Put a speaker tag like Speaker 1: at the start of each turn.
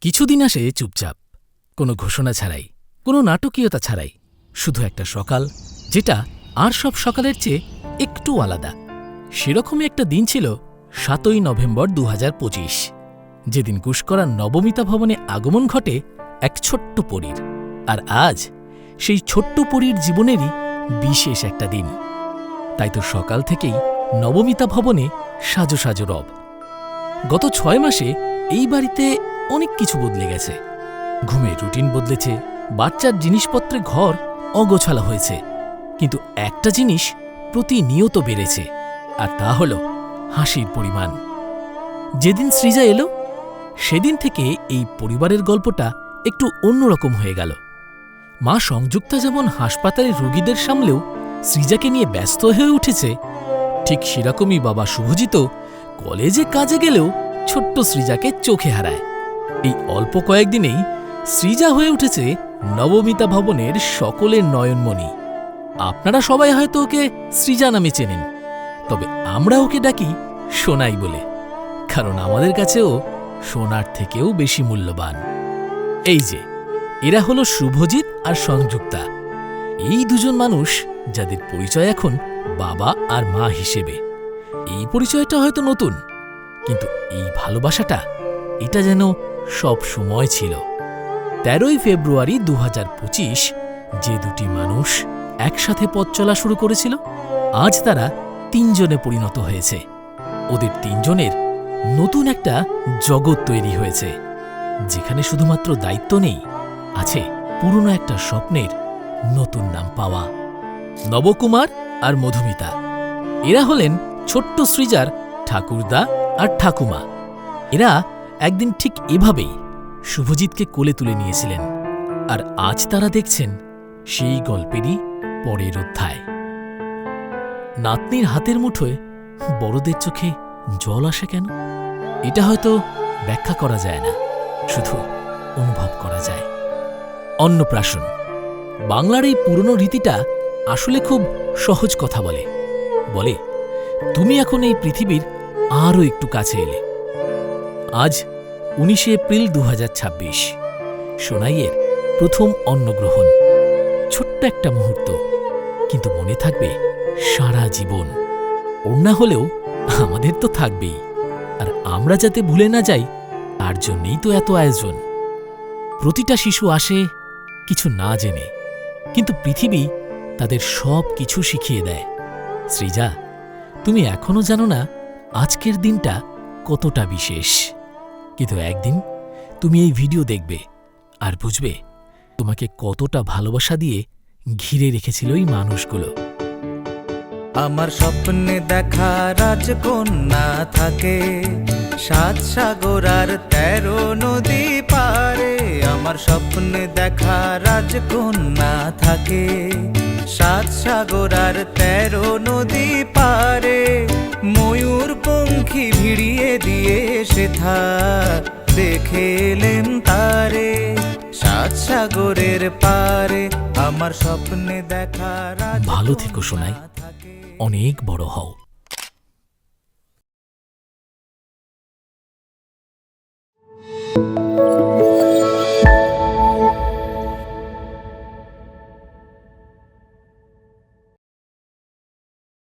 Speaker 1: কিছুদিন আসে চুপচাপ, কোনো ঘোষণা ছাড়াই, কোনো নাটকীয়তা ছাড়াই, শুধু একটা সকাল যেটা আর সব সকালের চেয়ে একটু আলাদা। সেরকমই একটা দিন ছিল ৭ই নভেম্বর ২০২৫, যেদিন গুসকরার নবমিতা ভবনে আগমন ঘটে এক ছোট্ট পরীর। আর আজ সেই ছোট্ট পরীর জীবনেরই বিশেষ একটা দিন। তাই তো সকাল থেকেই নবমিতা ভবনে সাজো সাজো রব। গত ৬ মাসে এই বাড়িতে অনেক কিছু বদলে গেছে। ঘুমের রুটিন বদলেছে, বাচ্চার জিনিসপত্রে ঘর অগোছালো হয়েছে, কিন্তু একটা জিনিস প্রতিনিয়ত বেড়েছে, আর তা হল হাসির পরিমাণ। যেদিন সৃজা এলো সেদিন থেকে এই পরিবারের গল্পটা একটু অন্যরকম হয়ে গেল। মা সংযুক্তা যেমন হাসপাতালে রোগীদের সামলেও সৃজাকে নিয়ে ব্যস্ত হয়ে উঠেছে, ঠিক সেরকমই বাবা শুভজিৎ কলেজে কাজে গেলেও ছোট্ট সৃজাকে চোখে হারায়। এই অল্প কয়েকদিনেই সৃজা হয়ে উঠেছে নবমিতা ভবনের সকলের নয়নমণি। আপনারা সবাই হয়তো ওকে সৃজা নামে চেনেন, তবে আমরা ওকে ডাকি সোনাই বলে, কারণ আমাদের কাছেও সোনার থেকেও বেশি মূল্যবান। এই যে এরা হলো শুভজিৎ আর সংযুক্তা, এই দুজন মানুষ যাদের পরিচয় এখন বাবা আর মা হিসেবে। এই পরিচয়টা হয়তো নতুন, কিন্তু এই ভালোবাসাটা এটা যেন সব সময় ছিল। ১৩ই ফেব্রুয়ারি ২০২৫ যে দুটি মানুষ একসাথে পথ চলা শুরু করেছিল, আজ তারা ৩ জনে পরিণত হয়েছে। ওদের ৩ জনের নতুন একটা জগৎ তৈরি হয়েছে, যেখানে শুধুমাত্র দায়িত্ব নেই, আছে পুরনো একটা স্বপ্নের নতুন নাম পাওয়া। নবকুমার আর মধুমিতা, এরা হলেন ছোট্ট সৃজার ঠাকুরদা আর ঠাকুমা। এরা একদিন ঠিক এভাবেই শুভজিৎকে কোলে তুলে নিয়েছিলেন, আর আজ তারা দেখছেন সেই গল্পেরই পরের অধ্যায়। নাতনির হাতের মুঠোয় বড়দের চোখে জল আসে কেন, এটা হয়তো ব্যাখ্যা করা যায় না, শুধু অনুভব করা যায়। অন্নপ্রাশন বাংলার এই পুরনো রীতিটা আসলে খুব সহজ কথা বলে, বলে তুমি এখন এই পৃথিবীর আরও একটু কাছে এলে। আজ ১৯শে এপ্রিল ২০২৬, সোনাইয়ের প্রথম অন্নগ্রহণ। ছোট্ট একটা মুহূর্ত, কিন্তু মনে থাকবে সারা জীবন। ওর না হলেও আমাদের তো থাকবেই, আর আমরা যাতে ভুলে না যাই তার জন্যেই তো এত আয়োজন। প্রতিটা শিশু আসে কিছু না জেনে, কিন্তু পৃথিবী তাদের সব কিছু শিখিয়ে দেয়। সৃজা, তুমি এখনো জানো না আজকের দিনটা কতটা বিশেষ, কিন্তু একদিন তুমি এই ভিডিও দেখবে আর বুঝবে তোমাকে কতটা ভালোবাসা দিয়ে ঘিরে রেখেছিল এই মানুষগুলো।
Speaker 2: আমার স্বপ্নে দেখা রাজকন্যা থাকে ৭ সাগর আর ১৩ নদী পারে। আমার স্বপ্নে দেখা রাজকন্যা থাকে ৭ সাগর আর ১৩ নদী পারে। ময়ূর পঙ্খী ভিড়িয়ে দিয়ে সেথা দেখে এলেন তারে ৭ সাগরের পারে। আমার স্বপ্নে দেখা
Speaker 1: ভালো থেকো সোনাই, অনেক বড় হও।